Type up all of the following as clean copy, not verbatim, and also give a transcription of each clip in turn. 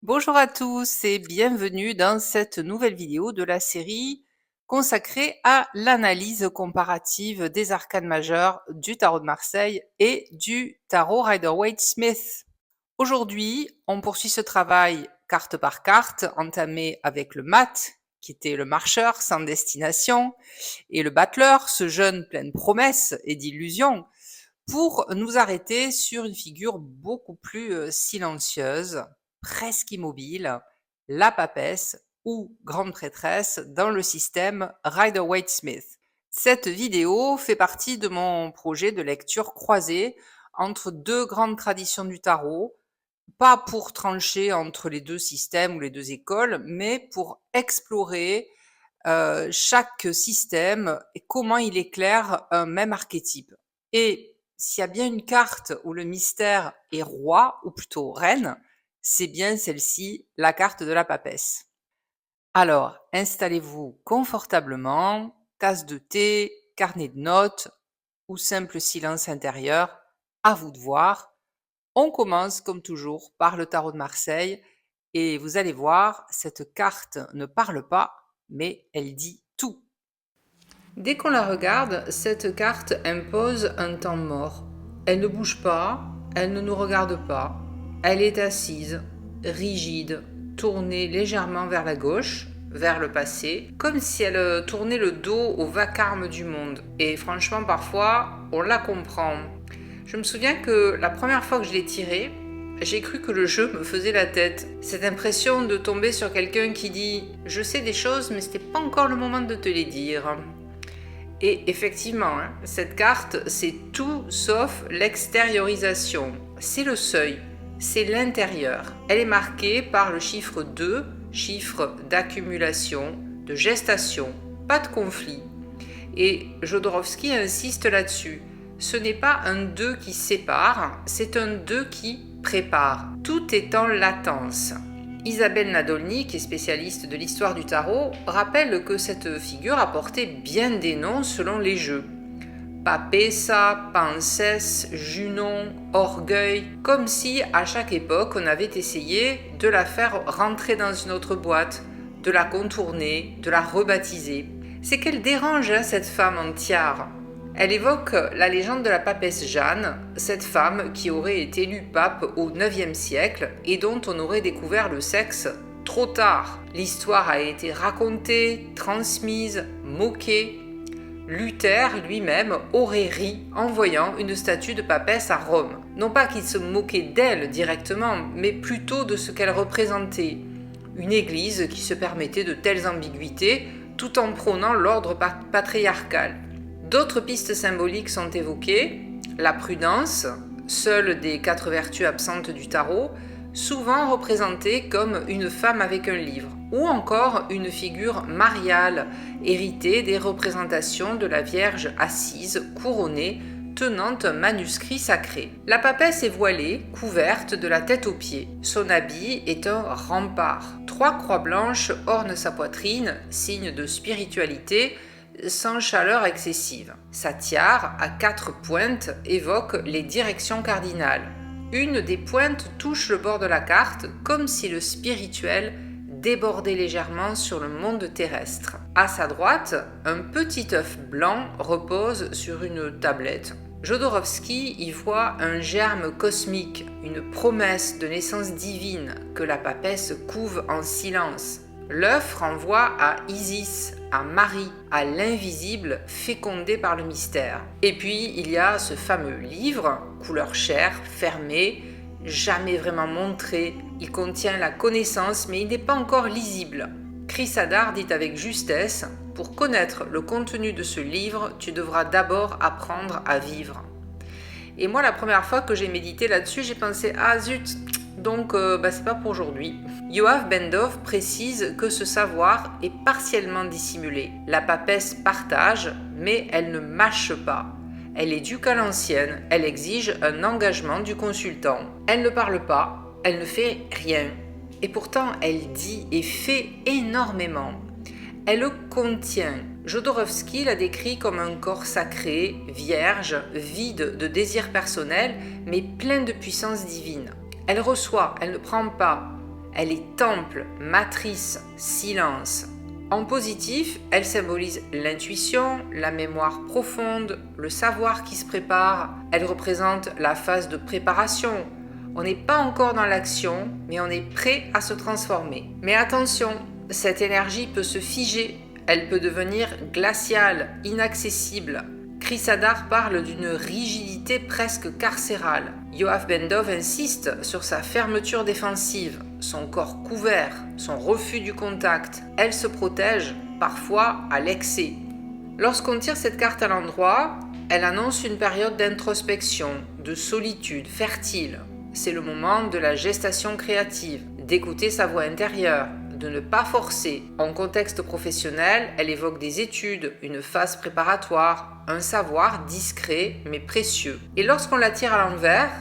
Bonjour à tous et bienvenue dans cette nouvelle vidéo de la série consacrée à l'analyse comparative des arcanes majeures du tarot de Marseille et du tarot Rider-Waite-Smith. Aujourd'hui, on poursuit ce travail carte par carte, entamé avec le mat, qui était le marcheur sans destination, et le battleur, ce jeune plein de promesses et d'illusions, pour nous arrêter sur une figure beaucoup plus silencieuse, presque immobile, la papesse ou grande prêtresse dans le système Rider-Waite-Smith. Cette vidéo fait partie de mon projet de lecture croisée entre deux grandes traditions du tarot, pas pour trancher entre les deux systèmes ou les deux écoles, mais pour explorer chaque système et comment il éclaire un même archétype. Et s'il y a bien une carte où le mystère est roi, ou plutôt reine, c'est bien celle-ci, la carte de la papesse. Alors, installez-vous confortablement, tasse de thé, carnet de notes ou simple silence intérieur, à vous de voir. On commence comme toujours par le tarot de Marseille et vous allez voir, cette carte ne parle pas, mais elle dit tout. Dès qu'on la regarde, cette carte impose un temps mort. Elle ne bouge pas, elle ne nous regarde pas, elle est assise, rigide, tournée légèrement vers la gauche, vers le passé, comme si elle tournait le dos au vacarme du monde. Et franchement, parfois, on la comprend. Je me souviens que la première fois que je l'ai tirée, j'ai cru que le jeu me faisait la tête. Cette impression de tomber sur quelqu'un qui dit « Je sais des choses, mais c'était pas encore le moment de te les dire ». Et effectivement, cette carte, c'est tout sauf l'extériorisation. C'est le seuil, c'est l'intérieur. Elle est marquée par le chiffre 2, chiffre d'accumulation, de gestation, pas de conflit. Et Jodorowsky insiste là-dessus. Ce n'est pas un 2 qui sépare, c'est un 2 qui prépare. Tout est en latence. Isabelle Nadolny, qui est spécialiste de l'histoire du tarot, rappelle que cette figure a porté bien des noms selon les jeux. Papessa, Pancès, Junon, Orgueil, comme si à chaque époque on avait essayé de la faire rentrer dans une autre boîte, de la contourner, de la rebaptiser. C'est qu'elle dérange cette femme en tiare. Elle évoque la légende de la papesse Jeanne, cette femme qui aurait été élue pape au IXe siècle et dont on aurait découvert le sexe trop tard. L'histoire a été racontée, transmise, moquée. Luther lui-même aurait ri en voyant une statue de papesse à Rome. Non pas qu'il se moquait d'elle directement, mais plutôt de ce qu'elle représentait. Une église qui se permettait de telles ambiguïtés tout en prônant l'ordre patriarcal. D'autres pistes symboliques sont évoquées, la prudence, seule des 4 vertus absentes du tarot, souvent représentée comme une femme avec un livre, ou encore une figure mariale, héritée des représentations de la Vierge assise, couronnée, tenant un manuscrit sacré. La papesse est voilée, couverte de la tête aux pieds. Son habit est un rempart. 3 croix blanches ornent sa poitrine, signe de spiritualité, sans chaleur excessive. Sa tiare, à 4 pointes, évoque les directions cardinales. Une des pointes touche le bord de la carte, comme si le spirituel débordait légèrement sur le monde terrestre. À sa droite, un petit œuf blanc repose sur une tablette. Jodorowsky y voit un germe cosmique, une promesse de naissance divine que la papesse couve en silence. L'œuf renvoie à Isis, à Marie, à l'invisible fécondé par le mystère. Et puis il y a ce fameux livre, couleur chair, fermé, jamais vraiment montré. Il contient la connaissance, mais il n'est pas encore lisible. Chris Hadar dit avec justesse, pour connaître le contenu de ce livre, tu devras d'abord apprendre à vivre. Et moi, la première fois que j'ai médité là-dessus, j'ai pensé, ah zut, donc c'est pas pour aujourd'hui. Yoav Bendov précise que ce savoir est partiellement dissimulé. La papesse partage, mais elle ne mâche pas. Elle éduque à l'ancienne, elle exige un engagement du consultant. Elle ne parle pas, elle ne fait rien. Et pourtant, elle dit et fait énormément. Elle le contient. Jodorowsky la décrit comme un corps sacré, vierge, vide de désir personnel, mais plein de puissance divine. Elle reçoit, elle ne prend pas. Elle est temple, matrice, silence. En positif, elle symbolise l'intuition, la mémoire profonde, le savoir qui se prépare. Elle représente la phase de préparation. On n'est pas encore dans l'action, mais on est prêt à se transformer. Mais attention, cette énergie peut se figer, elle peut devenir glaciale, inaccessible. Chrysadar parle d'une rigidité presque carcérale. Yoav Ben-Dov insiste sur sa fermeture défensive, son corps couvert, son refus du contact. Elle se protège, parfois à l'excès. Lorsqu'on tire cette carte à l'endroit, elle annonce une période d'introspection, de solitude fertile. C'est le moment de la gestation créative, d'écouter sa voix intérieure, de ne pas forcer. En contexte professionnel, elle évoque des études, une phase préparatoire, un savoir discret mais précieux. Et lorsqu'on la tire à l'envers,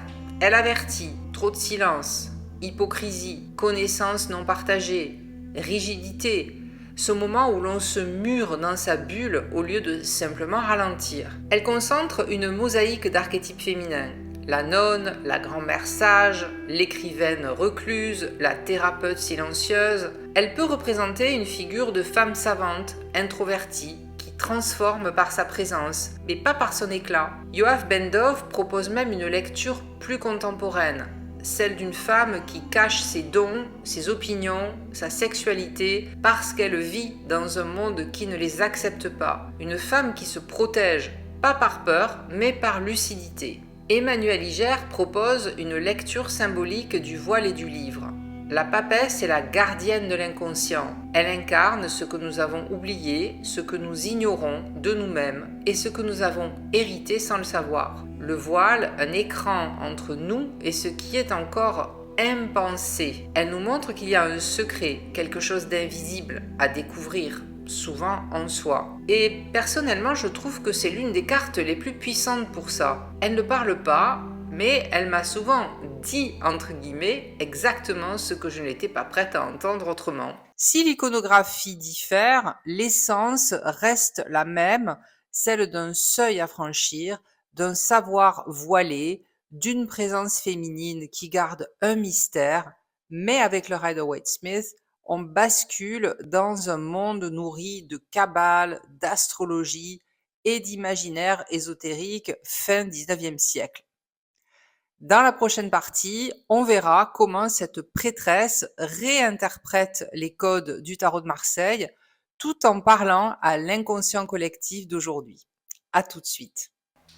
elle avertit trop de silence, hypocrisie, connaissance non partagée, rigidité, ce moment où l'on se mure dans sa bulle au lieu de simplement ralentir. Elle concentre une mosaïque d'archétypes féminins. La nonne, la grand-mère sage, l'écrivaine recluse, la thérapeute silencieuse. Elle peut représenter une figure de femme savante, introvertie, qui transforme par sa présence, mais pas par son éclat. Yoav Ben-Dov propose même une lecture plus contemporaine, celle d'une femme qui cache ses dons, ses opinions, sa sexualité, parce qu'elle vit dans un monde qui ne les accepte pas. Une femme qui se protège, pas par peur, mais par lucidité. Emmanuel Iger propose une lecture symbolique du voile et du livre. La papesse est la gardienne de l'inconscient. Elle incarne ce que nous avons oublié, ce que nous ignorons de nous-mêmes et ce que nous avons hérité sans le savoir. Le voile, un écran entre nous et ce qui est encore impensé. Elle nous montre qu'il y a un secret, quelque chose d'invisible à découvrir, souvent en soi. Et personnellement, je trouve que c'est l'une des cartes les plus puissantes pour ça. Elle ne parle pas, mais elle m'a souvent dit, entre guillemets, exactement ce que je n'étais pas prête à entendre autrement. Si l'iconographie diffère, l'essence reste la même, celle d'un seuil à franchir, d'un savoir voilé, d'une présence féminine qui garde un mystère, mais avec le Rider-Waite-Smith, on bascule dans un monde nourri de cabale, d'astrologie et d'imaginaire ésotérique fin 19e siècle. Dans la prochaine partie, on verra comment cette prêtresse réinterprète les codes du tarot de Marseille tout en parlant à l'inconscient collectif d'aujourd'hui. À tout de suite.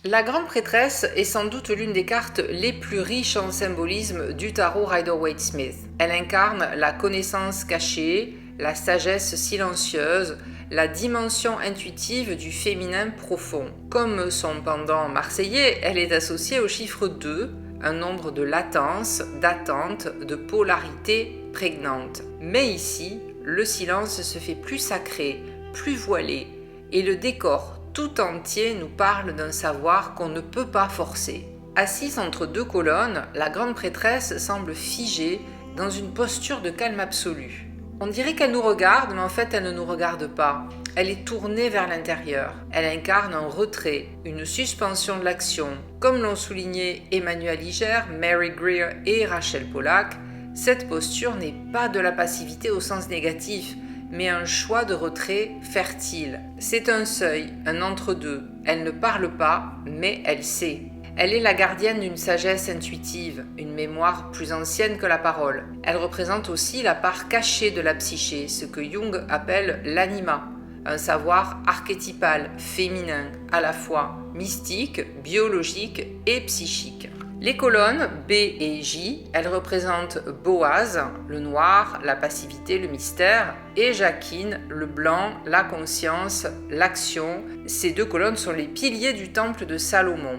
La grande prêtresse est sans doute l'une des cartes les plus riches en symbolisme du tarot Rider-Waite-Smith. Elle incarne la connaissance cachée, la sagesse silencieuse, la dimension intuitive du féminin profond. Comme son pendant marseillais, elle est associée au chiffre 2, un nombre de latence, d'attente, de polarité prégnante. Mais ici, le silence se fait plus sacré, plus voilé, et le décor tout entier nous parle d'un savoir qu'on ne peut pas forcer. Assise entre deux colonnes, la grande prêtresse semble figée dans une posture de calme absolu. On dirait qu'elle nous regarde, mais en fait elle ne nous regarde pas. Elle est tournée vers l'intérieur. Elle incarne un retrait, une suspension de l'action. Comme l'ont souligné Emmanuel Iger, Mary Greer et Rachel Pollack, cette posture n'est pas de la passivité au sens négatif, mais un choix de retrait fertile. C'est un seuil, un entre-deux. Elle ne parle pas, mais elle sait. Elle est la gardienne d'une sagesse intuitive, une mémoire plus ancienne que la parole. Elle représente aussi la part cachée de la psyché, ce que Jung appelle l'anima, un savoir archétypal, féminin, à la fois mystique, biologique et psychique. Les colonnes B et J, elles représentent Boaz, le noir, la passivité, le mystère, et Jacquine, le blanc, la conscience, l'action. Ces deux colonnes sont les piliers du temple de Salomon.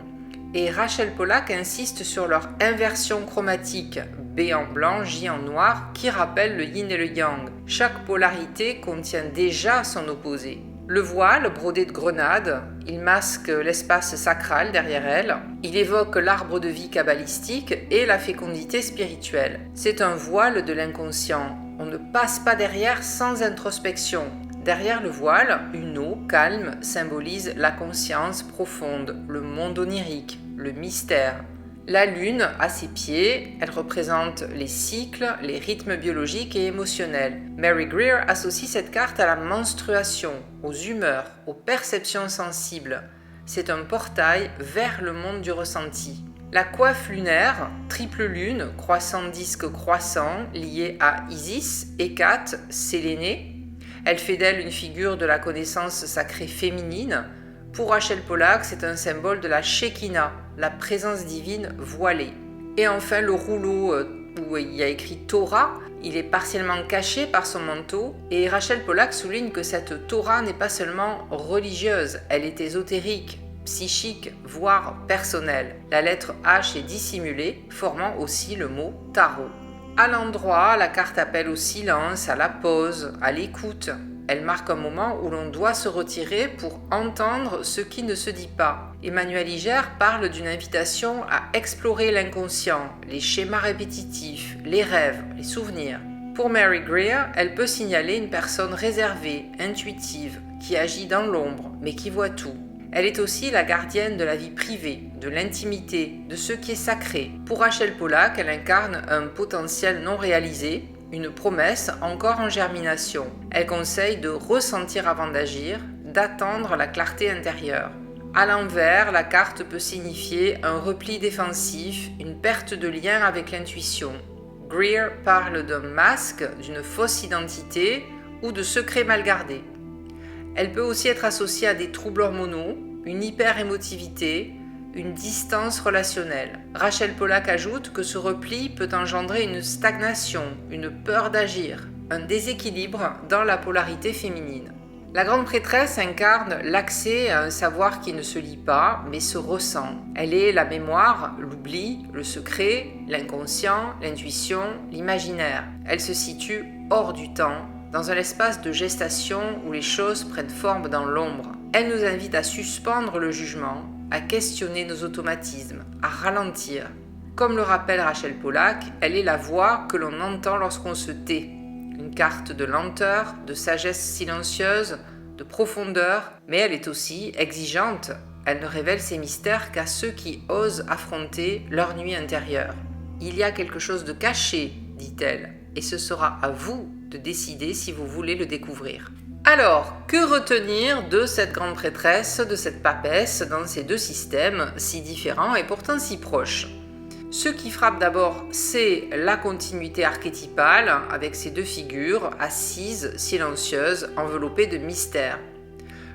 Et Rachel Pollack insiste sur leur inversion chromatique, B en blanc, J en noir, qui rappelle le yin et le yang. Chaque polarité contient déjà son opposé. Le voile, brodé de grenades, il masque l'espace sacral derrière elle. Il évoque l'arbre de vie kabbalistique et la fécondité spirituelle. C'est un voile de l'inconscient. On ne passe pas derrière sans introspection. Derrière le voile, une eau calme symbolise la conscience profonde, le monde onirique, le mystère. La lune, à ses pieds, elle représente les cycles, les rythmes biologiques et émotionnels. Mary Greer associe cette carte à la menstruation, aux humeurs, aux perceptions sensibles. C'est un portail vers le monde du ressenti. La coiffe lunaire, triple lune, croissant disque croissant, liée à Isis, Hécate, Sélénée. Elle fait d'elle une figure de la connaissance sacrée féminine. Pour Rachel Pollack, c'est un symbole de la Shekinah, la présence divine voilée. Et enfin, le rouleau où il y a écrit Torah, il est partiellement caché par son manteau, et Rachel Pollack souligne que cette Torah n'est pas seulement religieuse, elle est ésotérique, psychique, voire personnelle. La lettre H est dissimulée, formant aussi le mot tarot. À l'endroit, la carte appelle au silence, à la pause, à l'écoute. Elle marque un moment où l'on doit se retirer pour entendre ce qui ne se dit pas. Emmanuel Iger parle d'une invitation à explorer l'inconscient, les schémas répétitifs, les rêves, les souvenirs. Pour Mary Greer, elle peut signaler une personne réservée, intuitive, qui agit dans l'ombre, mais qui voit tout. Elle est aussi la gardienne de la vie privée, de l'intimité, de ce qui est sacré. Pour Rachel Pollack, elle incarne un potentiel non réalisé, une promesse encore en germination. Elle conseille de ressentir avant d'agir, d'attendre la clarté intérieure. À l'envers, la carte peut signifier un repli défensif, une perte de lien avec l'intuition. Greer parle d'un masque, d'une fausse identité ou de secrets mal gardés. Elle peut aussi être associée à des troubles hormonaux, une hyper-émotivité, une distance relationnelle. Rachel Pollack ajoute que ce repli peut engendrer une stagnation, une peur d'agir, un déséquilibre dans la polarité féminine. La grande prêtresse incarne l'accès à un savoir qui ne se lit pas, mais se ressent. Elle est la mémoire, l'oubli, le secret, l'inconscient, l'intuition, l'imaginaire. Elle se situe hors du temps, dans un espace de gestation où les choses prennent forme dans l'ombre. Elle nous invite à suspendre le jugement, à questionner nos automatismes, à ralentir. Comme le rappelle Rachel Pollack, elle est la voix que l'on entend lorsqu'on se tait. Une carte de lenteur, de sagesse silencieuse, de profondeur, mais elle est aussi exigeante. Elle ne révèle ses mystères qu'à ceux qui osent affronter leur nuit intérieure. Il y a quelque chose de caché, dit-elle, et ce sera à vous de décider si vous voulez le découvrir. Alors, que retenir de cette grande prêtresse, de cette papesse, dans ces deux systèmes si différents et pourtant si proches? Ce qui frappe d'abord, c'est la continuité archétypale avec ces deux figures assises, silencieuses, enveloppées de mystère.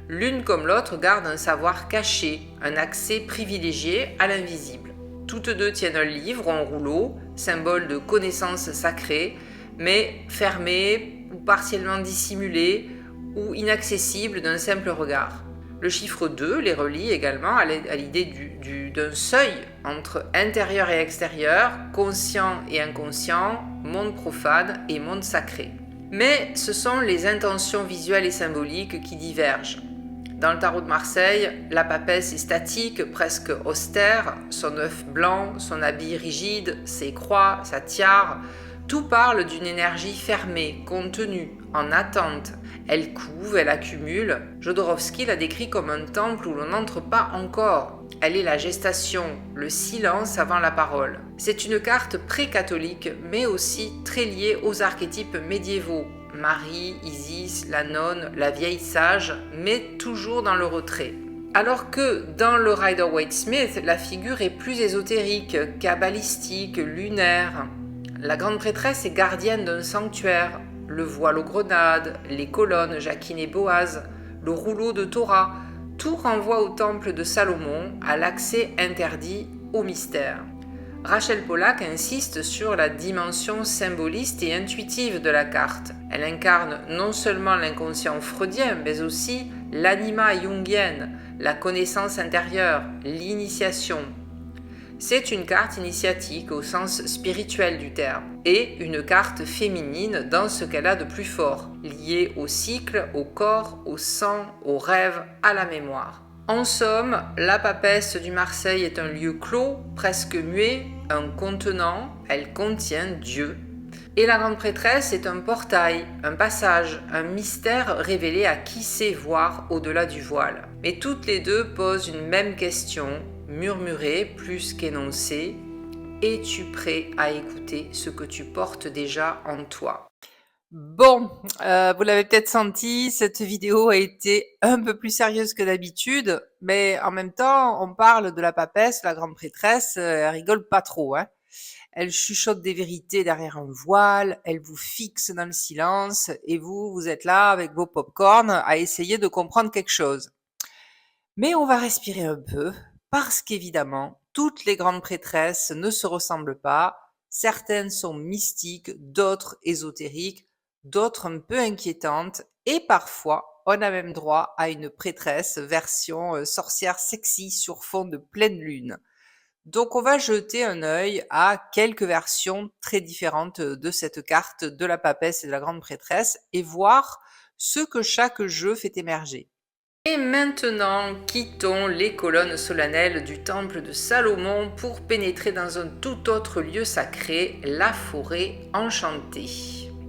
L'une comme l'autre garde un savoir caché, un accès privilégié à l'invisible. Toutes deux tiennent un livre en rouleau, symbole de connaissance sacrée, mais fermé ou partiellement dissimulé ou inaccessible d'un simple regard. Le chiffre 2 les relie également à l'idée d'un seuil entre intérieur et extérieur, conscient et inconscient, monde profane et monde sacré. Mais ce sont les intentions visuelles et symboliques qui divergent. Dans le tarot de Marseille, la papesse est statique, presque austère, son œuf blanc, son habit rigide, ses croix, sa tiare, tout parle d'une énergie fermée, contenue, en attente. Elle couve, elle accumule. Jodorowsky la décrit comme un temple où l'on n'entre pas encore. Elle est la gestation, le silence avant la parole. C'est une carte pré-catholique, mais aussi très liée aux archétypes médiévaux. Marie, Isis, la nonne, la vieille sage, mais toujours dans le retrait. Alors que dans le Rider-Waite-Smith, la figure est plus ésotérique, kabbalistique, lunaire. La grande prêtresse est gardienne d'un sanctuaire, le voile aux grenades, les colonnes Jacquine et Boaz, le rouleau de Torah, tout renvoie au temple de Salomon, à l'accès interdit au mystère. Rachel Pollack insiste sur la dimension symboliste et intuitive de la carte. Elle incarne non seulement l'inconscient freudien, mais aussi l'anima jungienne, la connaissance intérieure, l'initiation. C'est une carte initiatique au sens spirituel du terme et une carte féminine dans ce qu'elle a de plus fort, liée au cycle, au corps, au sang, au rêve, à la mémoire. En somme, la papesse du Marseille est un lieu clos, presque muet, un contenant, elle contient Dieu. Et la grande prêtresse est un portail, un passage, un mystère révélé à qui sait voir au-delà du voile. Mais toutes les deux posent une même question, murmurer plus qu'énoncer? Es-tu prêt à écouter ce que tu portes déjà en toi? Bon, vous l'avez peut-être senti, cette vidéo a été un peu plus sérieuse que d'habitude, mais en même temps, on parle de la papesse, la grande prêtresse, elle rigole pas trop, hein. Elle chuchote des vérités derrière un voile, elle vous fixe dans le silence et vous, vous êtes là avec vos pop-corn à essayer de comprendre quelque chose. Mais on va respirer un peu, parce qu'évidemment, toutes les grandes prêtresses ne se ressemblent pas. Certaines sont mystiques, d'autres ésotériques, d'autres un peu inquiétantes, et parfois, on a même droit à une prêtresse version sorcière sexy sur fond de pleine lune. Donc on va jeter un œil à quelques versions très différentes de cette carte de la papesse et de la grande prêtresse et voir ce que chaque jeu fait émerger. Et maintenant, quittons les colonnes solennelles du temple de Salomon pour pénétrer dans un tout autre lieu sacré, la forêt enchantée.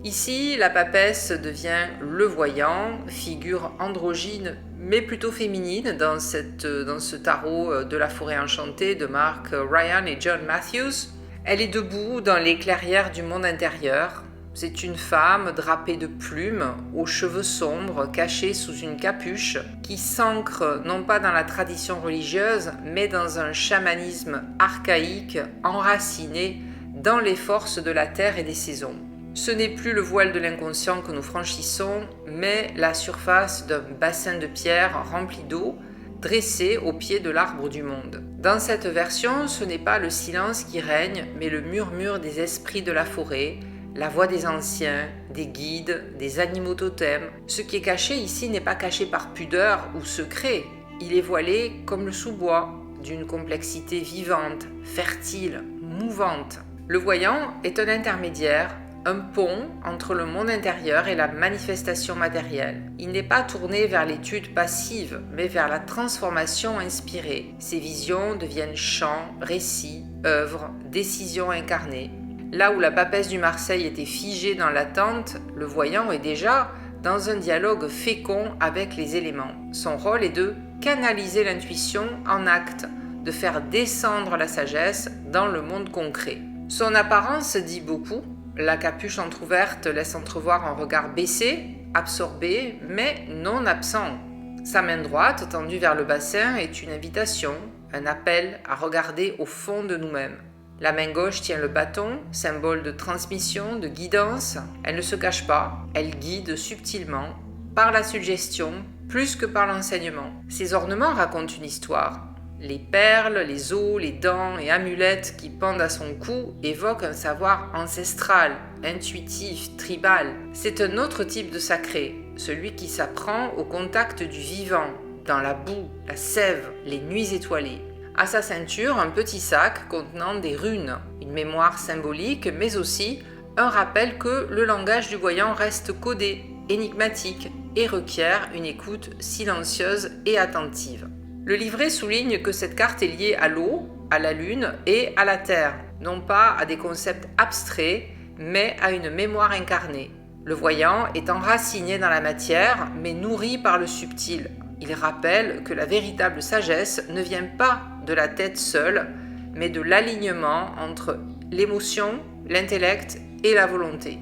Ici, la papesse devient le voyant, figure androgyne mais plutôt féminine dans ce tarot de la forêt enchantée de Mark Ryan et John Matthews. Elle est debout dans les clairières du monde intérieur. C'est une femme drapée de plumes, aux cheveux sombres, cachée sous une capuche, qui s'ancre non pas dans la tradition religieuse, mais dans un chamanisme archaïque, enraciné dans les forces de la terre et des saisons. Ce n'est plus le voile de l'inconscient que nous franchissons, mais la surface d'un bassin de pierre rempli d'eau, dressé au pied de l'arbre du monde. Dans cette version, ce n'est pas le silence qui règne, mais le murmure des esprits de la forêt, la voix des anciens, des guides, des animaux totems. Ce qui est caché ici n'est pas caché par pudeur ou secret, il est voilé comme le sous-bois, d'une complexité vivante, fertile, mouvante. Le voyant est un intermédiaire, un pont entre le monde intérieur et la manifestation matérielle. Il n'est pas tourné vers l'étude passive, mais vers la transformation inspirée. Ses visions deviennent chants, récits, œuvres, décisions incarnées. Là où la papesse du Marseille était figée dans l'attente, le voyant est déjà dans un dialogue fécond avec les éléments. Son rôle est de canaliser l'intuition en acte, de faire descendre la sagesse dans le monde concret. Son apparence dit beaucoup. La capuche entr'ouverte laisse entrevoir un regard baissé, absorbé, mais non absent. Sa main droite, tendue vers le bassin, est une invitation, un appel à regarder au fond de nous-mêmes. La main gauche tient le bâton, symbole de transmission, de guidance. Elle ne se cache pas, elle guide subtilement, par la suggestion, plus que par l'enseignement. Ses ornements racontent une histoire. Les perles, les os, les dents et amulettes qui pendent à son cou évoquent un savoir ancestral, intuitif, tribal. C'est un autre type de sacré, celui qui s'apprend au contact du vivant, dans la boue, la sève, les nuits étoilées. À sa ceinture, un petit sac contenant des runes, une mémoire symbolique, mais aussi un rappel que le langage du voyant reste codé, énigmatique et requiert une écoute silencieuse et attentive. Le livret souligne que cette carte est liée à l'eau, à la lune et à la terre, non pas à des concepts abstraits, mais à une mémoire incarnée. Le voyant est enraciné dans la matière, mais nourri par le subtil. Il rappelle que la véritable sagesse ne vient pas de la tête seule, mais de l'alignement entre l'émotion, l'intellect et la volonté.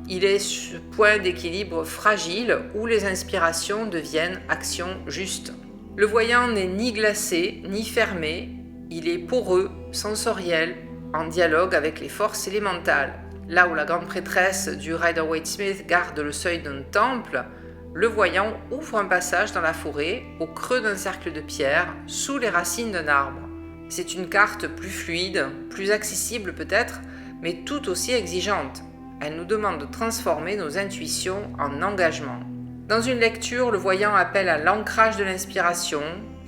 Il est ce point d'équilibre fragile où les inspirations deviennent actions justes. Le voyant n'est ni glacé, ni fermé, il est poreux, sensoriel, en dialogue avec les forces élémentales. Là où la grande prêtresse du Rider-Waite-Smith garde le seuil d'un temple, le voyant ouvre un passage dans la forêt, au creux d'un cercle de pierre, sous les racines d'un arbre. C'est une carte plus fluide, plus accessible peut-être, mais tout aussi exigeante. Elle nous demande de transformer nos intuitions en engagement. Dans une lecture, le voyant appelle à l'ancrage de l'inspiration,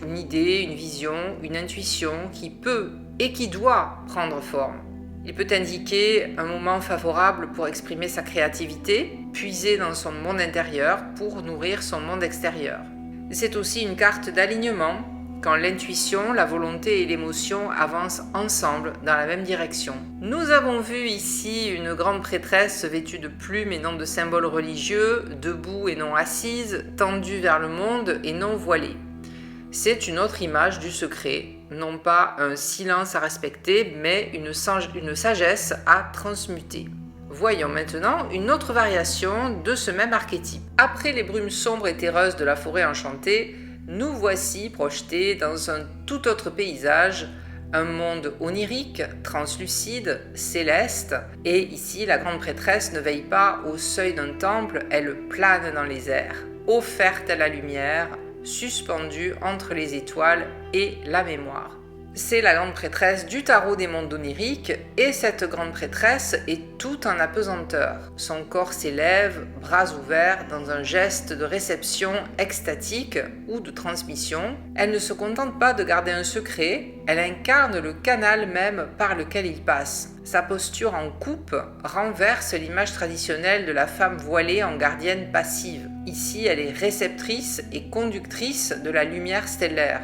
une idée, une vision, une intuition qui peut et qui doit prendre forme. Il peut indiquer un moment favorable pour exprimer sa créativité, puiser dans son monde intérieur pour nourrir son monde extérieur. C'est aussi une carte d'alignement, quand l'intuition, la volonté et l'émotion avancent ensemble dans la même direction. Nous avons vu ici une grande prêtresse vêtue de plumes et non de symboles religieux, debout et non assise, tendue vers le monde et non voilée. C'est une autre image du secret, non pas un silence à respecter, mais une sagesse à transmuter. Voyons maintenant une autre variation de ce même archétype. Après les brumes sombres et terreuses de la forêt enchantée, nous voici projetés dans un tout autre paysage, un monde onirique, translucide, céleste, et ici la grande prêtresse ne veille pas au seuil d'un temple, elle plane dans les airs, offerte à la lumière, suspendue entre les étoiles et la mémoire. C'est la grande prêtresse du tarot des mondes oniriques et cette grande prêtresse est tout en apesanteur. Son corps s'élève, bras ouverts, dans un geste de réception extatique ou de transmission. Elle ne se contente pas de garder un secret, elle incarne le canal même par lequel il passe. Sa posture en coupe renverse l'image traditionnelle de la femme voilée en gardienne passive. Ici, elle est réceptrice et conductrice de la lumière stellaire,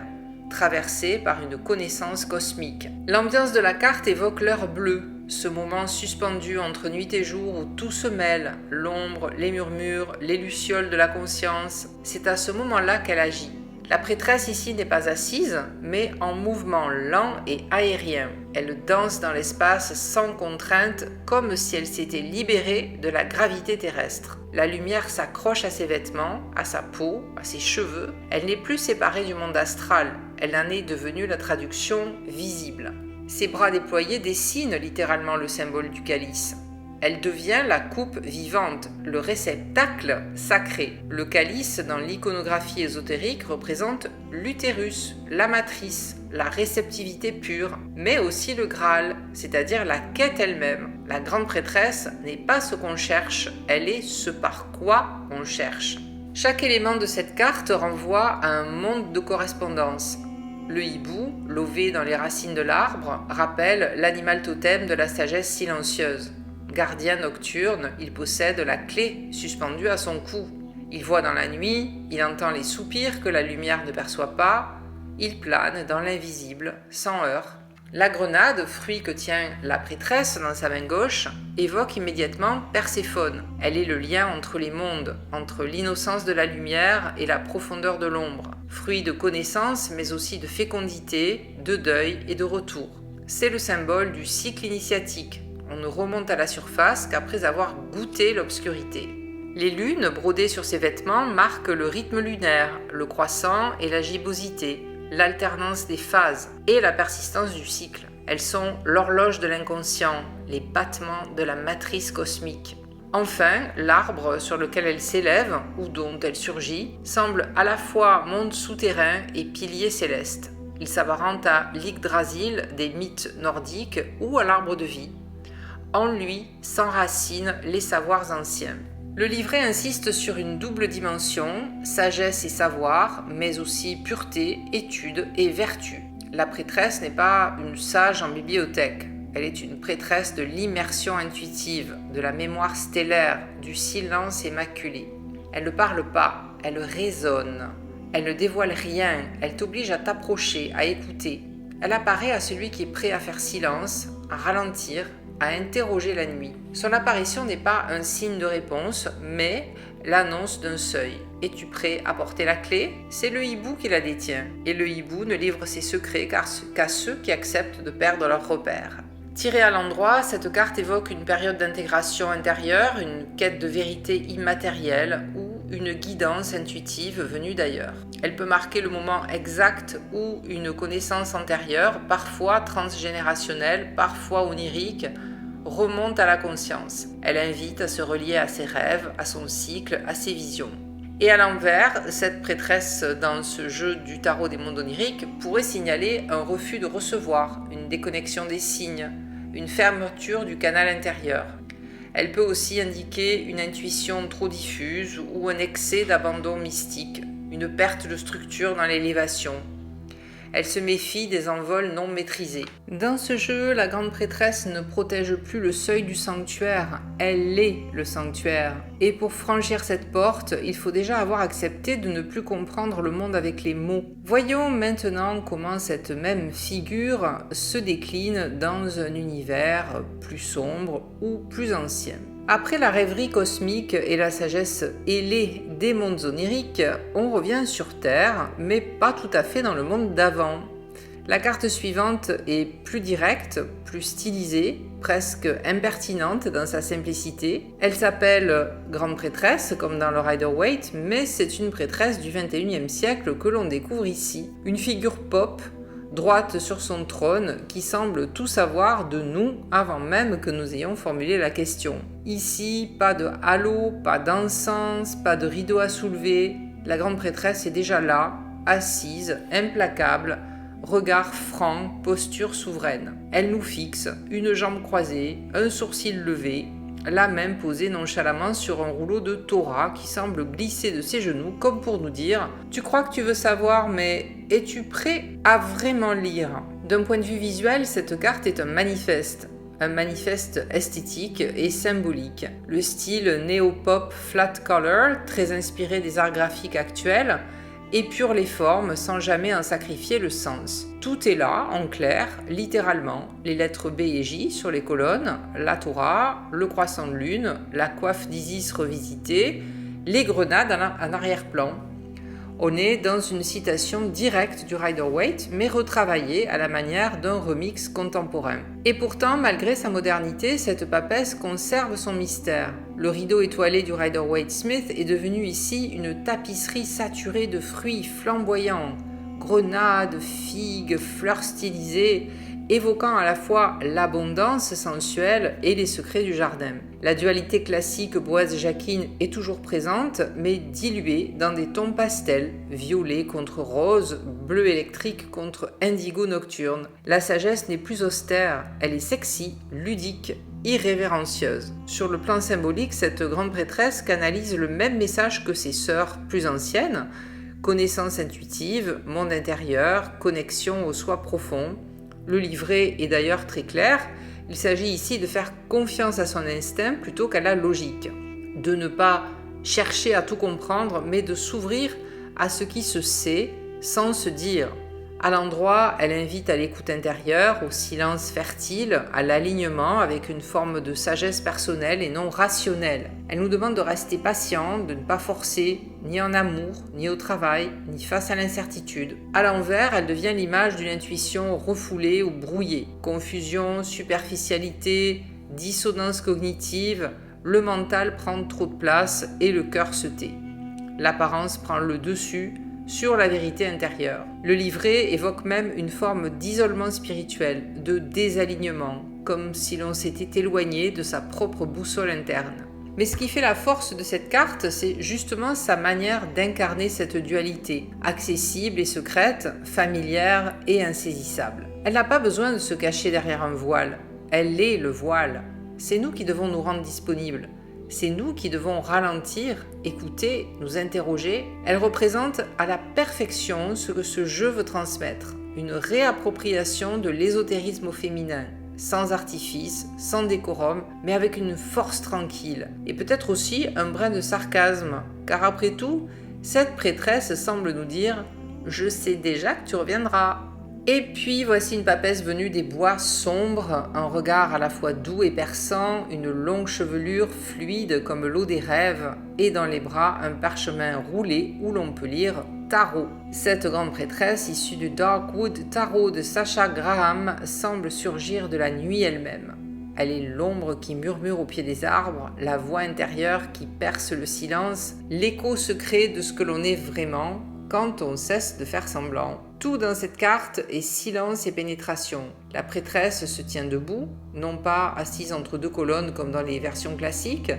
traversée par une connaissance cosmique. L'ambiance de la carte évoque l'heure bleue, ce moment suspendu entre nuit et jour où tout se mêle, l'ombre, les murmures, les lucioles de la conscience. C'est à ce moment-là qu'elle agit. La prêtresse ici n'est pas assise, mais en mouvement lent et aérien. Elle danse dans l'espace sans contrainte, comme si elle s'était libérée de la gravité terrestre. La lumière s'accroche à ses vêtements, à sa peau, à ses cheveux. Elle n'est plus séparée du monde astral, elle en est devenue la traduction visible. Ses bras déployés dessinent littéralement le symbole du calice. Elle devient la coupe vivante, le réceptacle sacré. Le calice, dans l'iconographie ésotérique, représente l'utérus, la matrice, la réceptivité pure, mais aussi le Graal, c'est-à-dire la quête elle-même. La grande prêtresse n'est pas ce qu'on cherche, elle est ce par quoi on cherche. Chaque élément de cette carte renvoie à un monde de correspondance. Le hibou, lové dans les racines de l'arbre, rappelle l'animal totem de la sagesse silencieuse. Gardien nocturne, il possède la clé suspendue à son cou. Il voit dans la nuit, il entend les soupirs que la lumière ne perçoit pas, il plane dans l'invisible, sans heurts. La grenade, fruit que tient la prêtresse dans sa main gauche, évoque immédiatement Perséphone. Elle est le lien entre les mondes, entre l'innocence de la lumière et la profondeur de l'ombre. Fruit de connaissance, mais aussi de fécondité, de deuil et de retour. C'est le symbole du cycle initiatique. On ne remonte à la surface qu'après avoir goûté l'obscurité. Les lunes brodées sur ses vêtements marquent le rythme lunaire, le croissant et la gibbosité, l'alternance des phases et la persistance du cycle. Elles sont l'horloge de l'inconscient, les battements de la matrice cosmique. Enfin, l'arbre sur lequel elle s'élève, ou dont elle surgit, semble à la fois monde souterrain et pilier céleste. Il s'apparente à l'Yggdrasil des mythes nordiques ou à l'arbre de vie. En lui s'enracinent les savoirs anciens. Le livret insiste sur une double dimension, sagesse et savoir, mais aussi pureté, étude et vertu. La prêtresse n'est pas une sage en bibliothèque, elle est une prêtresse de l'immersion intuitive, de la mémoire stellaire, du silence immaculé. Elle ne parle pas, elle résonne. Elle ne dévoile rien, elle t'oblige à t'approcher, à écouter. Elle apparaît à celui qui est prêt à faire silence, à ralentir, à interroger la nuit. Son apparition n'est pas un signe de réponse, mais l'annonce d'un seuil. Es-tu prêt à porter la clé ? C'est le hibou qui la détient, et le hibou ne livre ses secrets qu'à ceux qui acceptent de perdre leurs repères. Tirée à l'endroit, cette carte évoque une période d'intégration intérieure, une quête de vérité immatérielle ou une guidance intuitive venue d'ailleurs. Elle peut marquer le moment exact où une connaissance antérieure, parfois transgénérationnelle, parfois onirique, remonte à la conscience. Elle invite à se relier à ses rêves, à son cycle, à ses visions. Et à l'envers, cette prêtresse dans ce jeu du tarot des mondes oniriques pourrait signaler un refus de recevoir, une déconnexion des signes, une fermeture du canal intérieur. Elle peut aussi indiquer une intuition trop diffuse ou un excès d'abandon mystique, une perte de structure dans l'élévation. Elle se méfie des envols non maîtrisés. Dans ce jeu, la grande prêtresse ne protège plus le seuil du sanctuaire, elle est le sanctuaire. Et pour franchir cette porte, il faut déjà avoir accepté de ne plus comprendre le monde avec les mots. Voyons maintenant comment cette même figure se décline dans un univers plus sombre ou plus ancien. Après la rêverie cosmique et la sagesse ailée des mondes oniriques, on revient sur Terre, mais pas tout à fait dans le monde d'avant. La carte suivante est plus directe, plus stylisée, presque impertinente dans sa simplicité. Elle s'appelle Grande Prêtresse, comme dans le Rider-Waite, mais c'est une prêtresse du XXIe siècle que l'on découvre ici. Une figure pop, droite sur son trône, qui semble tout savoir de nous avant même que nous ayons formulé la question. Ici, pas de halo, pas d'encens, pas de rideau à soulever. La Grande Prêtresse est déjà là, assise, implacable, regard franc, posture souveraine. Elle nous fixe, une jambe croisée, un sourcil levé, la main posée nonchalamment sur un rouleau de Torah qui semble glisser de ses genoux comme pour nous dire « Tu crois que tu veux savoir, mais es-tu prêt à vraiment lire ?» D'un point de vue visuel, cette carte est un manifeste esthétique et symbolique. Le style néo-pop flat color, très inspiré des arts graphiques actuels, épure les formes sans jamais en sacrifier le sens. Tout est là, en clair, littéralement. Les lettres B et J sur les colonnes, la Torah, le croissant de lune, la coiffe d'Isis revisitée, les grenades en arrière-plan. On est dans une citation directe du Rider-Waite, mais retravaillée à la manière d'un remix contemporain. Et pourtant, malgré sa modernité, cette papesse conserve son mystère. Le rideau étoilé du Rider-Waite-Smith est devenu ici une tapisserie saturée de fruits flamboyants, grenades, figues, fleurs stylisées, évoquant à la fois l'abondance sensuelle et les secrets du jardin. La dualité classique Boaz-Jacquine est toujours présente, mais diluée dans des tons pastels, violet contre rose, bleu électrique contre indigo nocturne. La sagesse n'est plus austère, elle est sexy, ludique, irrévérencieuse. Sur le plan symbolique, cette grande prêtresse canalise le même message que ses sœurs plus anciennes, connaissance intuitive, monde intérieur, connexion au soi profond. Le livret est d'ailleurs très clair, il s'agit ici de faire confiance à son instinct plutôt qu'à la logique, de ne pas chercher à tout comprendre, mais de s'ouvrir à ce qui se sait sans se dire. À l'endroit, elle invite à l'écoute intérieure, au silence fertile, à l'alignement avec une forme de sagesse personnelle et non rationnelle. Elle nous demande de rester patient, de ne pas forcer, ni en amour, ni au travail, ni face à l'incertitude. À l'envers, elle devient l'image d'une intuition refoulée ou brouillée. Confusion, superficialité, dissonance cognitive, le mental prend trop de place et le cœur se tait. L'apparence prend le dessus sur la vérité intérieure. Le livret évoque même une forme d'isolement spirituel, de désalignement, comme si l'on s'était éloigné de sa propre boussole interne. Mais ce qui fait la force de cette carte, c'est justement sa manière d'incarner cette dualité, accessible et secrète, familière et insaisissable. Elle n'a pas besoin de se cacher derrière un voile, elle est le voile. C'est nous qui devons nous rendre disponibles. C'est nous qui devons ralentir, écouter, nous interroger. Elle représente à la perfection ce que ce jeu veut transmettre, une réappropriation de l'ésotérisme au féminin, sans artifice, sans décorum, mais avec une force tranquille, et peut-être aussi un brin de sarcasme, car après tout, cette prêtresse semble nous dire « Je sais déjà que tu reviendras ». Et puis voici une papesse venue des bois sombres, un regard à la fois doux et perçant, une longue chevelure fluide comme l'eau des rêves, et dans les bras un parchemin roulé où l'on peut lire Tarot. Cette grande prêtresse issue du Darkwood Tarot de Sacha Graham semble surgir de la nuit elle-même. Elle est l'ombre qui murmure au pied des arbres, la voix intérieure qui perce le silence, l'écho secret de ce que l'on est vraiment quand on cesse de faire semblant. Tout dans cette carte est silence et pénétration. La prêtresse se tient debout, non pas assise entre deux colonnes comme dans les versions classiques,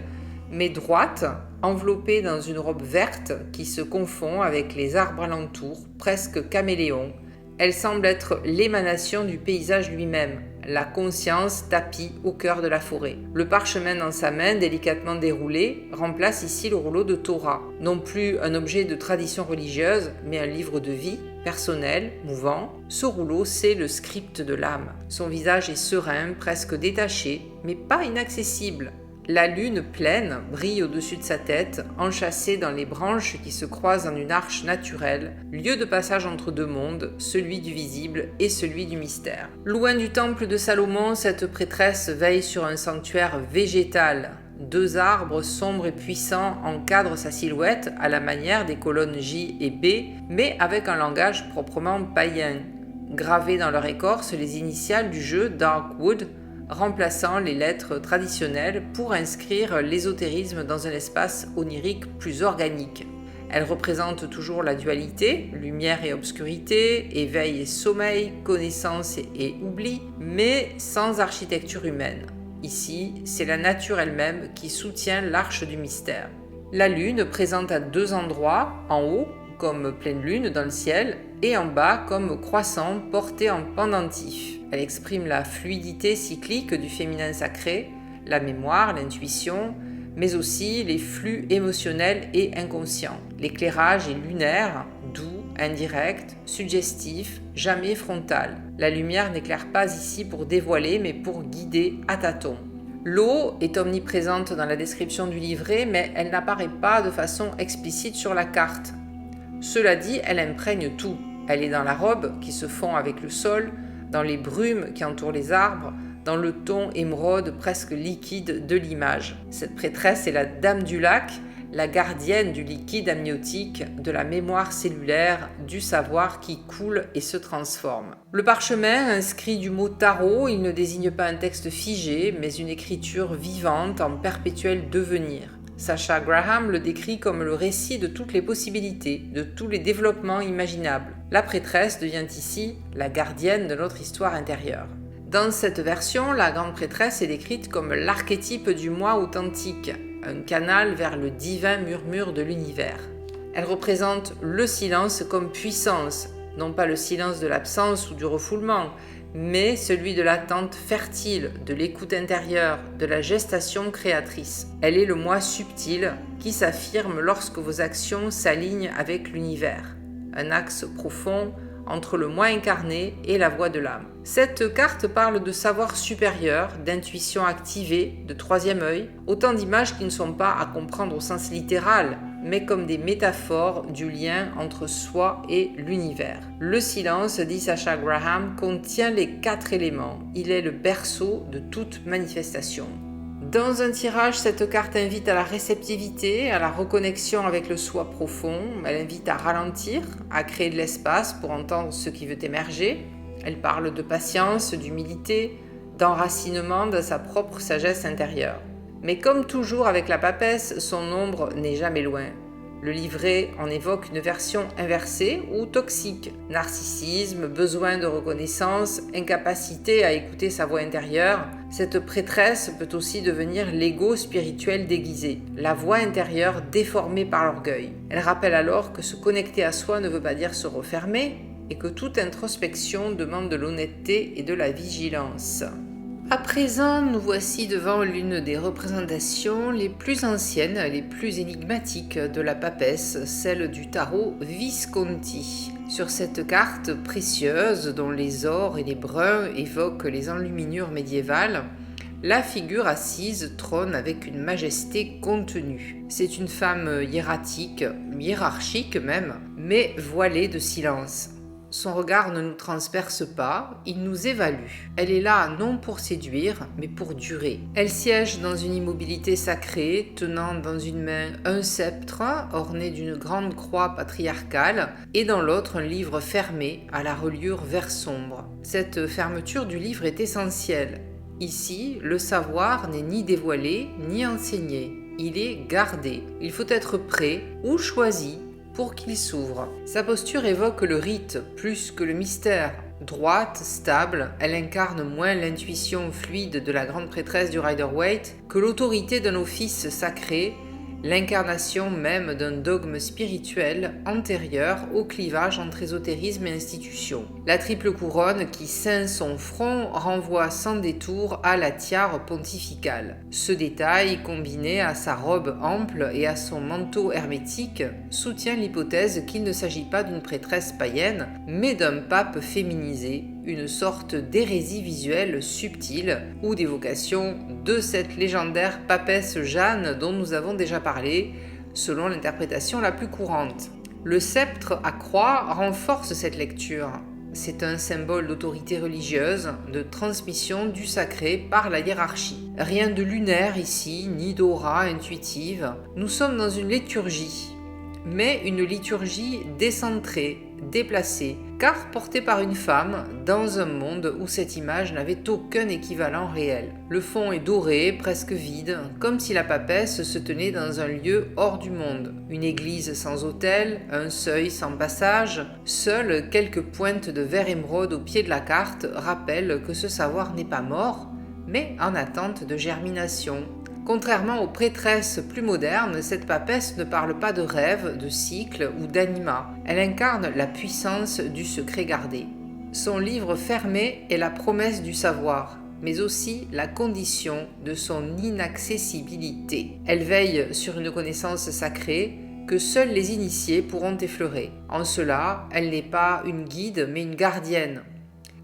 mais droite, enveloppée dans une robe verte qui se confond avec les arbres alentour, presque caméléon. Elle semble être l'émanation du paysage lui-même, la conscience tapie au cœur de la forêt. Le parchemin dans sa main, délicatement déroulé, remplace ici le rouleau de Torah. Non plus un objet de tradition religieuse, mais un livre de vie, personnel, mouvant. Ce rouleau, c'est le script de l'âme. Son visage est serein, presque détaché, mais pas inaccessible. La lune pleine brille au-dessus de sa tête, enchâssée dans les branches qui se croisent en une arche naturelle, lieu de passage entre deux mondes, celui du visible et celui du mystère. Loin du temple de Salomon, cette prêtresse veille sur un sanctuaire végétal. 2 arbres sombres et puissants encadrent sa silhouette à la manière des colonnes J et B, mais avec un langage proprement païen. Gravées dans leur écorce les initiales du jeu Darkwood, remplaçant les lettres traditionnelles pour inscrire l'ésotérisme dans un espace onirique plus organique. Elles représentent toujours la dualité, lumière et obscurité, éveil et sommeil, connaissance et oubli, mais sans architecture humaine. Ici, c'est la nature elle-même qui soutient l'arche du mystère. La lune présente à 2 endroits, en haut comme pleine lune dans le ciel et en bas comme croissant porté en pendentif. Elle exprime la fluidité cyclique du féminin sacré, la mémoire, l'intuition, mais aussi les flux émotionnels et inconscients. L'éclairage est lunaire, doux, indirect, suggestif, jamais frontal. La lumière n'éclaire pas ici pour dévoiler, mais pour guider à tâtons. L'eau est omniprésente dans la description du livret, mais elle n'apparaît pas de façon explicite sur la carte. Cela dit, elle imprègne tout. Elle est dans la robe qui se fond avec le sol, dans les brumes qui entourent les arbres, dans le ton émeraude presque liquide de l'image. Cette prêtresse est la dame du lac, la gardienne du liquide amniotique, de la mémoire cellulaire, du savoir qui coule et se transforme. Le parchemin inscrit du mot tarot, il ne désigne pas un texte figé, mais une écriture vivante en perpétuel devenir. Sacha Graham le décrit comme le récit de toutes les possibilités, de tous les développements imaginables. La prêtresse devient ici la gardienne de notre histoire intérieure. Dans cette version, la grande prêtresse est décrite comme l'archétype du moi authentique, un canal vers le divin murmure de l'univers. Elle représente le silence comme puissance, non pas le silence de l'absence ou du refoulement, mais celui de l'attente fertile, de l'écoute intérieure, de la gestation créatrice. Elle est le moi subtil qui s'affirme lorsque vos actions s'alignent avec l'univers. Un axe profond entre le moi incarné et la voix de l'âme. Cette carte parle de savoir supérieur, d'intuition activée, de troisième œil, autant d'images qui ne sont pas à comprendre au sens littéral, mais comme des métaphores du lien entre soi et l'univers. Le silence, dit Sacha Graham, contient les 4 éléments. Il est le berceau de toute manifestation. Dans un tirage, cette carte invite à la réceptivité, à la reconnexion avec le soi profond. Elle invite à ralentir, à créer de l'espace pour entendre ce qui veut émerger. Elle parle de patience, d'humilité, d'enracinement dans sa propre sagesse intérieure. Mais comme toujours avec la papesse, son ombre n'est jamais loin. Le livret en évoque une version inversée ou toxique. Narcissisme, besoin de reconnaissance, incapacité à écouter sa voix intérieure. Cette prêtresse peut aussi devenir l'ego spirituel déguisé, la voix intérieure déformée par l'orgueil. Elle rappelle alors que se connecter à soi ne veut pas dire se refermer et que toute introspection demande de l'honnêteté et de la vigilance. À présent, nous voici devant l'une des représentations les plus anciennes, les plus énigmatiques de la papesse, celle du tarot Visconti. Sur cette carte précieuse, dont les ors et les bruns évoquent les enluminures médiévales, la figure assise trône avec une majesté contenue. C'est une femme hiératique, hiérarchique même, mais voilée de silence. Son regard ne nous transperce pas, il nous évalue. Elle est là non pour séduire, mais pour durer. Elle siège dans une immobilité sacrée, tenant dans une main un sceptre orné d'une grande croix patriarcale et dans l'autre un livre fermé à la reliure vert sombre. Cette fermeture du livre est essentielle. Ici, le savoir n'est ni dévoilé ni enseigné. Il est gardé. Il faut être prêt ou choisi pour qu'il s'ouvre. Sa posture évoque le rite plus que le mystère. Droite, stable, elle incarne moins l'intuition fluide de la grande prêtresse du Rider-Waite que l'autorité d'un office sacré, l'incarnation même d'un dogme spirituel antérieur au clivage entre ésotérisme et institution. La triple couronne qui ceint son front renvoie sans détour à la tiare pontificale. Ce détail, combiné à sa robe ample et à son manteau hermétique, soutient l'hypothèse qu'il ne s'agit pas d'une prêtresse païenne, mais d'un pape féminisé, une sorte d'hérésie visuelle subtile ou d'évocation de cette légendaire papesse Jeanne dont nous avons déjà parlé, selon l'interprétation la plus courante. Le sceptre à croix renforce cette lecture. C'est un symbole d'autorité religieuse, de transmission du sacré par la hiérarchie. Rien de lunaire ici, ni d'aura intuitive. Nous sommes dans une liturgie, mais une liturgie décentrée, déplacée, car portée par une femme dans un monde où cette image n'avait aucun équivalent réel. Le fond est doré, presque vide, comme si la papesse se tenait dans un lieu hors du monde. Une église sans autel, un seuil sans passage, seules quelques pointes de vert émeraude au pied de la carte rappellent que ce savoir n'est pas mort, mais en attente de germination. Contrairement aux prêtresses plus modernes, cette papesse ne parle pas de rêve, de cycle ou d'anima. Elle incarne la puissance du secret gardé. Son livre fermé est la promesse du savoir, mais aussi la condition de son inaccessibilité. Elle veille sur une connaissance sacrée que seuls les initiés pourront effleurer. En cela, elle n'est pas une guide, mais une gardienne.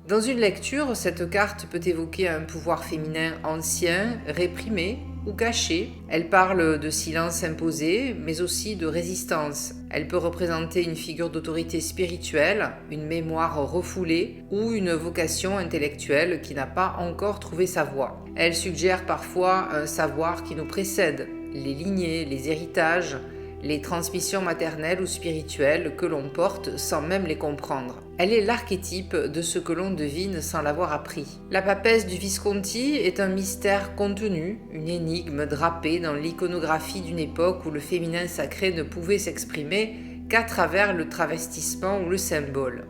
Dans une lecture, cette carte peut évoquer un pouvoir féminin ancien, réprimé ou caché. Elle parle de silence imposé, mais aussi de résistance. Elle peut représenter une figure d'autorité spirituelle, une mémoire refoulée ou une vocation intellectuelle qui n'a pas encore trouvé sa voie. Elle suggère parfois un savoir qui nous précède, les lignées, les héritages, les transmissions maternelles ou spirituelles que l'on porte sans même les comprendre. Elle est l'archétype de ce que l'on devine sans l'avoir appris. La papesse du Visconti est un mystère contenu, une énigme drapée dans l'iconographie d'une époque où le féminin sacré ne pouvait s'exprimer qu'à travers le travestissement ou le symbole.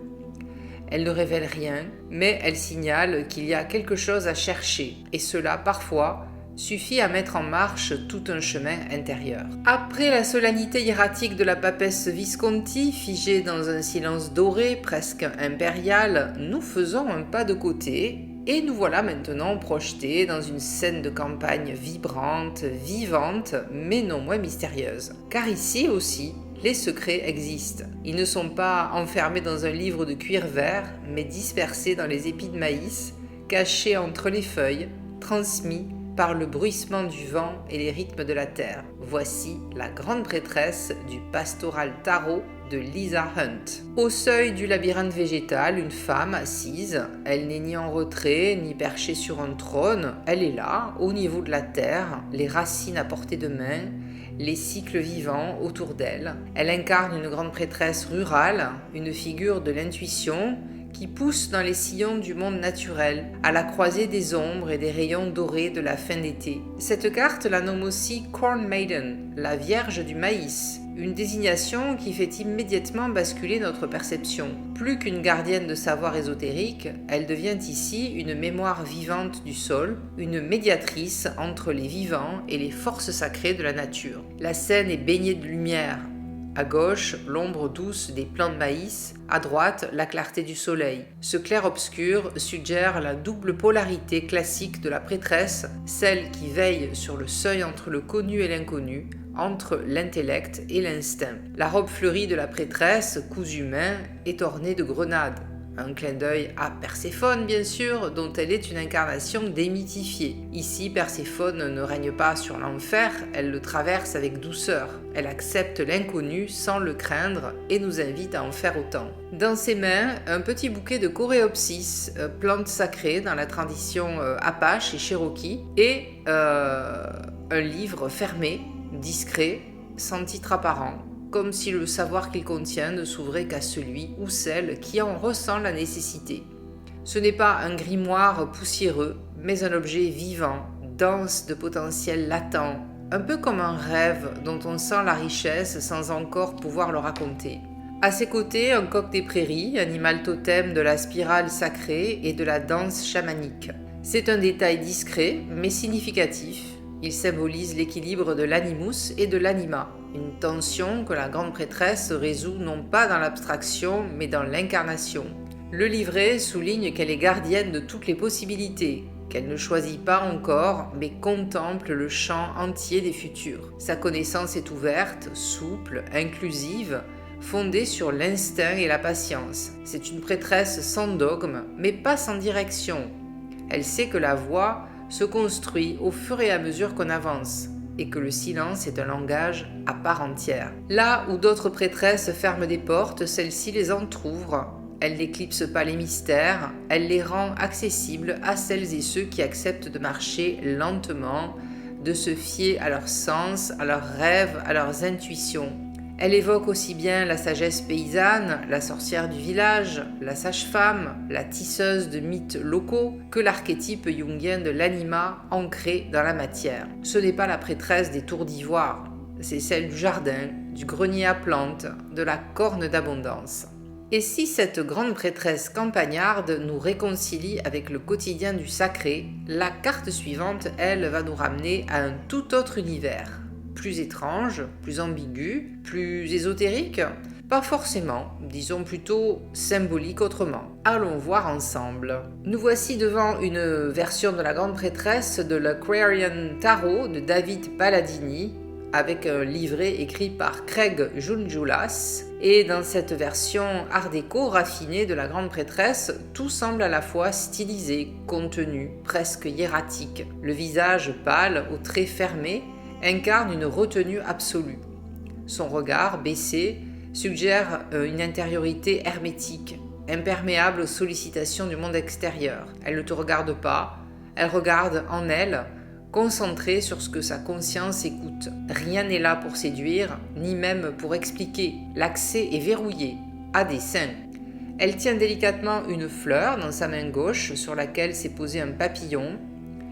Elle ne révèle rien, mais elle signale qu'il y a quelque chose à chercher, et cela parfois suffit à mettre en marche tout un chemin intérieur. Après la solennité hiératique de la papesse Visconti, figée dans un silence doré, presque impérial, nous faisons un pas de côté et nous voilà maintenant projetés dans une scène de campagne vibrante, vivante, mais non moins mystérieuse. Car ici aussi, les secrets existent. Ils ne sont pas enfermés dans un livre de cuir vert, mais dispersés dans les épis de maïs, cachés entre les feuilles, transmis par le bruissement du vent et les rythmes de la terre. Voici la grande prêtresse du pastoral tarot de Lisa Hunt. Au seuil du labyrinthe végétal, une femme assise. Elle n'est ni en retrait, ni perchée sur un trône. Elle est là, au niveau de la terre, les racines à portée de main, les cycles vivants autour d'elle. Elle incarne une grande prêtresse rurale, une figure de l'intuition, qui pousse dans les sillons du monde naturel, à la croisée des ombres et des rayons dorés de la fin d'été. Cette carte la nomme aussi Corn Maiden, la Vierge du maïs, une désignation qui fait immédiatement basculer notre perception. Plus qu'une gardienne de savoir ésotérique, elle devient ici une mémoire vivante du sol, une médiatrice entre les vivants et les forces sacrées de la nature. La scène est baignée de lumière. À gauche, l'ombre douce des plants de maïs, à droite, la clarté du soleil. Ce clair-obscur suggère la double polarité classique de la prêtresse, celle qui veille sur le seuil entre le connu et l'inconnu, entre l'intellect et l'instinct. La robe fleurie de la prêtresse, cousue main, est ornée de grenades. Un clin d'œil à Perséphone, bien sûr, dont elle est une incarnation démythifiée. Ici, Perséphone ne règne pas sur l'enfer, elle le traverse avec douceur. Elle accepte l'inconnu sans le craindre et nous invite à en faire autant. Dans ses mains, un petit bouquet de coréopsis, plante sacrée dans la tradition Apache et Cherokee, et un livre fermé, discret, sans titre apparent, comme si le savoir qu'il contient ne s'ouvrait qu'à celui ou celle qui en ressent la nécessité. Ce n'est pas un grimoire poussiéreux, mais un objet vivant, dense de potentiel latent, un peu comme un rêve dont on sent la richesse sans encore pouvoir le raconter. À ses côtés, un coq des prairies, animal totem de la spirale sacrée et de la danse chamanique. C'est un détail discret, mais significatif. Il symbolise l'équilibre de l'animus et de l'anima, une tension que la grande prêtresse résout non pas dans l'abstraction, mais dans l'incarnation. Le livret souligne qu'elle est gardienne de toutes les possibilités, qu'elle ne choisit pas encore, mais contemple le champ entier des futurs. Sa connaissance est ouverte, souple, inclusive, fondée sur l'instinct et la patience. C'est une prêtresse sans dogme, mais pas sans direction. Elle sait que la voie se construit au fur et à mesure qu'on avance, et que le silence est un langage à part entière. Là où d'autres prêtresses ferment des portes, celle-ci les entr'ouvre, Elle n'éclipse pas les mystères, elle les rend accessibles à celles et ceux qui acceptent de marcher lentement, de se fier à leurs sens, à leurs rêves, à leurs intuitions. Elle évoque aussi bien la sagesse paysanne, la sorcière du village, la sage-femme, la tisseuse de mythes locaux, que l'archétype jungien de l'anima ancré dans la matière. Ce n'est pas la prêtresse des tours d'ivoire, c'est celle du jardin, du grenier à plantes, de la corne d'abondance. Et si cette grande prêtresse campagnarde nous réconcilie avec le quotidien du sacré, la carte suivante, elle, va nous ramener à un tout autre univers. Plus étrange, plus ambigu, plus ésotérique? Pas forcément, disons plutôt symbolique autrement. Allons voir ensemble. Nous voici devant une version de la grande prêtresse de l'Aquarian Tarot de David Palladini, avec un livret écrit par Craig Jounjoulas. Et dans cette version art déco raffinée de la grande prêtresse, tout semble à la fois stylisé, contenu, presque hiératique. Le visage pâle, aux traits fermés, incarne une retenue absolue. Son regard, baissé, suggère une intériorité hermétique, imperméable aux sollicitations du monde extérieur. Elle ne te regarde pas, elle regarde en elle, concentrée sur ce que sa conscience écoute. Rien n'est là pour séduire, ni même pour expliquer. L'accès est verrouillé, à dessein. Elle tient délicatement une fleur dans sa main gauche sur laquelle s'est posé un papillon.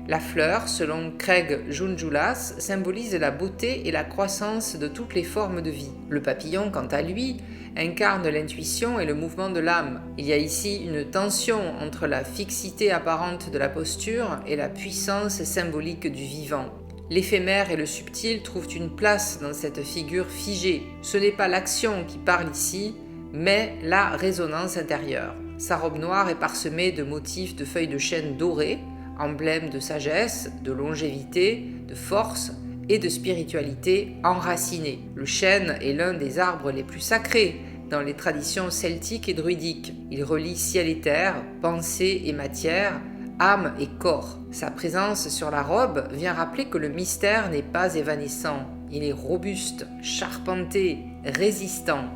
La fleur, selon Craig Jounjoulas, symbolise la beauté et la croissance de toutes les formes de vie. Le papillon, quant à lui, incarne l'intuition et le mouvement de l'âme. Il y a ici une tension entre la fixité apparente de la posture et la puissance symbolique du vivant. L'éphémère et le subtil trouvent une place dans cette figure figée. Ce n'est pas l'action qui parle ici, mais la résonance intérieure. Sa robe noire est parsemée de motifs de feuilles de chêne dorées, emblème de sagesse, de longévité, de force et de spiritualité enracinée. Le chêne est l'un des arbres les plus sacrés dans les traditions celtiques et druidiques. Il relie ciel et terre, pensée et matière, âme et corps. Sa présence sur la robe vient rappeler que le mystère n'est pas évanescent. Il est robuste, charpenté, résistant.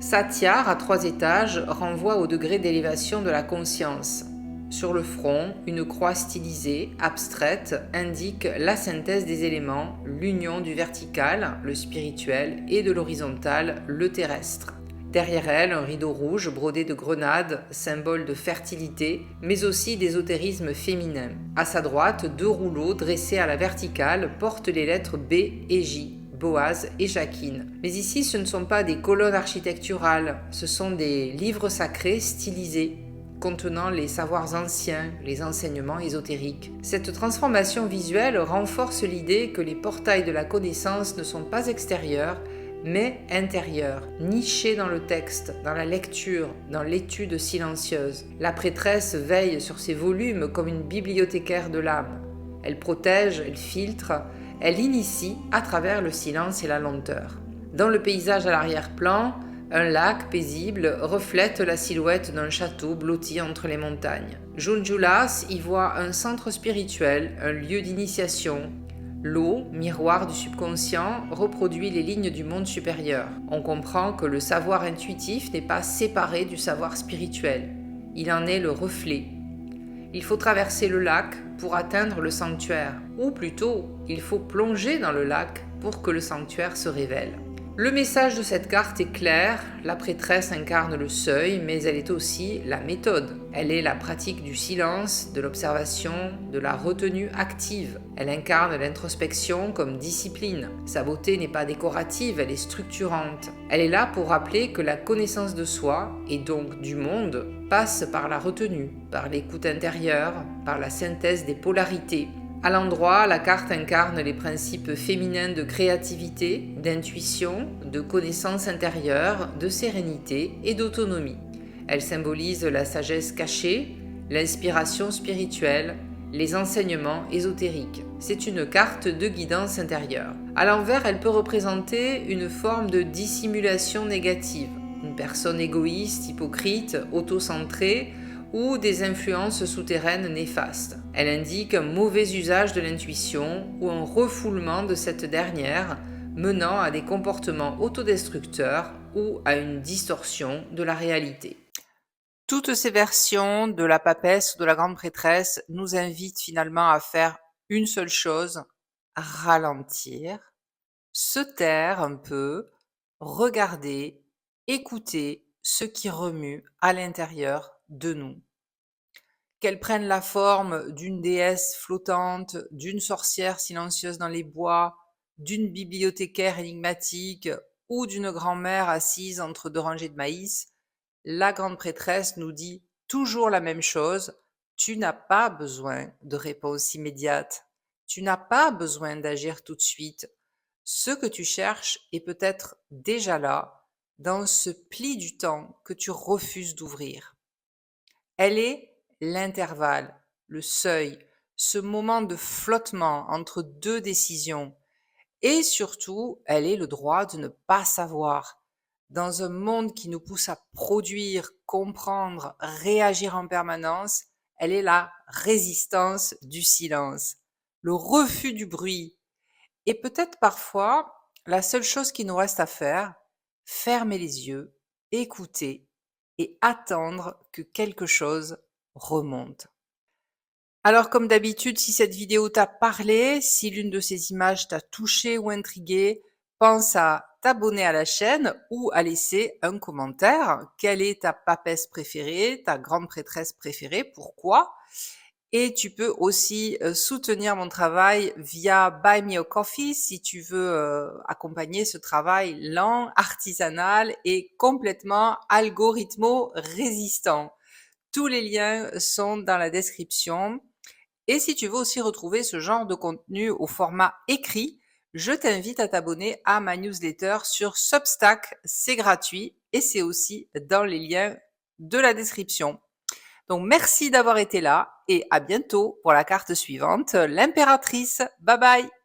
Sa tiare à 3 étages renvoie au degré d'élévation de la conscience. Sur le front, une croix stylisée, abstraite, indique la synthèse des éléments, l'union du vertical, le spirituel, et de l'horizontal, le terrestre. Derrière elle, un rideau rouge brodé de grenades, symbole de fertilité, mais aussi d'ésotérisme féminin. À sa droite, 2 rouleaux dressés à la verticale portent les lettres B et J. Boaz et Jacquine. Mais ici, ce ne sont pas des colonnes architecturales, ce sont des livres sacrés stylisés, contenant les savoirs anciens, les enseignements ésotériques. Cette transformation visuelle renforce l'idée que les portails de la connaissance ne sont pas extérieurs, mais intérieurs, nichés dans le texte, dans la lecture, dans l'étude silencieuse. La prêtresse veille sur ces volumes comme une bibliothécaire de l'âme. Elle protège, elle filtre, elle initie à travers le silence et la lenteur. Dans le paysage à l'arrière-plan, un lac paisible reflète la silhouette d'un château blotti entre les montagnes. Jounjoulas y voit un centre spirituel, un lieu d'initiation. L'eau, miroir du subconscient, reproduit les lignes du monde supérieur. On comprend que le savoir intuitif n'est pas séparé du savoir spirituel. Il en est le reflet. Il faut traverser le lac pour atteindre le sanctuaire. Ou plutôt, il faut plonger dans le lac pour que le sanctuaire se révèle. Le message de cette carte est clair, la prêtresse incarne le seuil, mais elle est aussi la méthode. Elle est la pratique du silence, de l'observation, de la retenue active. Elle incarne l'introspection comme discipline. Sa beauté n'est pas décorative, elle est structurante. Elle est là pour rappeler que la connaissance de soi, et donc du monde, passe par la retenue, par l'écoute intérieure, par la synthèse des polarités. À l'endroit, la carte incarne les principes féminins de créativité, d'intuition, de connaissance intérieure, de sérénité et d'autonomie. Elle symbolise la sagesse cachée, l'inspiration spirituelle, les enseignements ésotériques. C'est une carte de guidance intérieure. À l'envers, elle peut représenter une forme de dissimulation négative, une personne égoïste, hypocrite, autocentrée, ou des influences souterraines néfastes. Elle indique un mauvais usage de l'intuition ou un refoulement de cette dernière, menant à des comportements autodestructeurs ou à une distorsion de la réalité. Toutes ces versions de la papesse ou de la grande prêtresse nous invitent finalement à faire une seule chose, ralentir, se taire un peu, regarder, écouter ce qui remue à l'intérieur de nous. Qu'elle prenne la forme d'une déesse flottante, d'une sorcière silencieuse dans les bois, d'une bibliothécaire énigmatique ou d'une grand-mère assise entre deux rangées de maïs, la grande prêtresse nous dit toujours la même chose: tu n'as pas besoin de réponse immédiate, tu n'as pas besoin d'agir tout de suite. Ce que tu cherches est peut-être déjà là, dans ce pli du temps que tu refuses d'ouvrir. Elle est l'intervalle, le seuil, ce moment de flottement entre deux décisions. Et surtout, elle est le droit de ne pas savoir. Dans un monde qui nous pousse à produire, comprendre, réagir en permanence, elle est la résistance du silence, le refus du bruit. Et peut-être parfois, la seule chose qui nous reste à faire, fermer les yeux, écouter et attendre que quelque chose remonte. Alors comme d'habitude, si cette vidéo t'a parlé, si l'une de ces images t'a touché ou intrigué, pense à t'abonner à la chaîne ou à laisser un commentaire. Quelle est ta papesse préférée, ta grande prêtresse préférée, pourquoi? Et tu peux aussi soutenir mon travail via Buy Me a Coffee si tu veux accompagner ce travail lent, artisanal et complètement algorithmo-résistant. Tous les liens sont dans la description. Et si tu veux aussi retrouver ce genre de contenu au format écrit, je t'invite à t'abonner à ma newsletter sur Substack. C'est gratuit et c'est aussi dans les liens de la description. Donc merci d'avoir été là et à bientôt pour la carte suivante, l'impératrice. Bye bye!